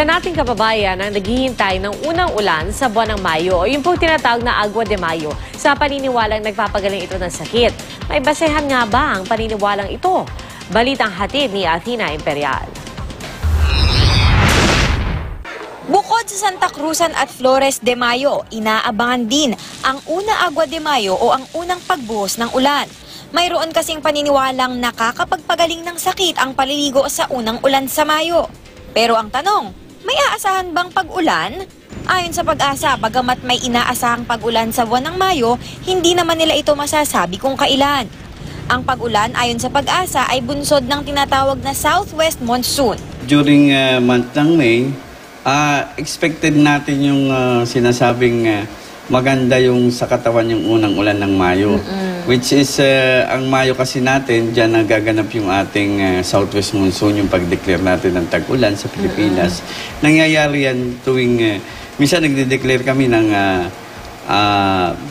Ilan nating kababayan ang naghihintay ng unang ulan sa buwan ng Mayo o yung pong tinatawag na Agua de Mayo sa paniniwalang nagpapagaling ito ng sakit. May basehan nga ba ang paniniwalang ito? Balitang hatid ni Athena Imperial. Bukod sa Santa Cruzan at Flores de Mayo, inaabangan din ang una Agua de Mayo o ang unang pagbuhos ng ulan. Mayroon kasing paniniwalang nakakapagpagaling ng sakit ang paliligo sa unang ulan sa Mayo. Pero ang tanong, may aasahan bang pag-ulan? Ayon sa Pag-asa, bagamat may inaasahang pag-ulan sa buwan ng Mayo, hindi naman nila ito masasabi kung kailan. Ang pag-ulan ayon sa Pag-asa ay bunsod ng tinatawag na southwest monsoon. During month ng May, expected natin yung sinasabing maganda yung sa katawan yung unang ulan ng Mayo. Which is, ang Mayo kasi natin, dyan nagaganap yung ating southwest monsoon, yung pag-declare natin ng tag-ulan sa Pilipinas. Nangyayari yan tuwing, minsan nagde-declare kami ng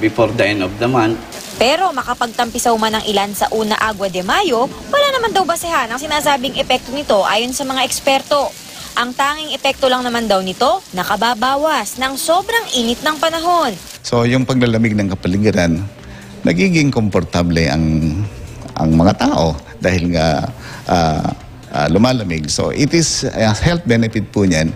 before the end of the month. Pero makapagtampisaw man ng ilan sa una Agua de Mayo, wala naman daw basehan ang sinasabing epekto nito ayon sa mga eksperto. Ang tanging epekto lang naman daw nito, nakababawas ng sobrang init ng panahon. So yung paglalamig ng kapaligiran, nagiging komportable ang mga tao dahil nga lumalamig. So it is a health benefit po niyan.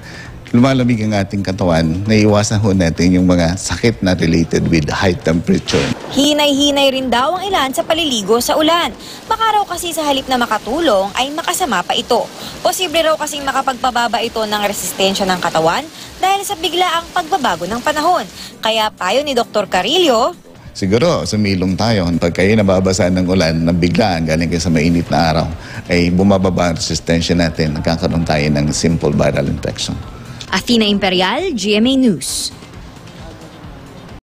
Lumalamig ang ating katawan, naiiwasan ho natin yung mga sakit na related with high temperature. Hinay-hinay rin daw ang ilan sa paliligo sa ulan. Baka raw kasi sa halip na makatulong ay makasama pa ito. Posible raw kasing makapagpababa ito ng resistensya ng katawan dahil sa biglaang pagbabago ng panahon. Kaya payo ni Dr. Carillo, siguro, sumilong tayo. Pag kayo nababasa ng ulan, na biglaan galing kayo sa mainit na araw, ay bumababa ang resistensya natin. Nagkakaroon tayo ng simple viral infection. Athena Imperial, GMA News.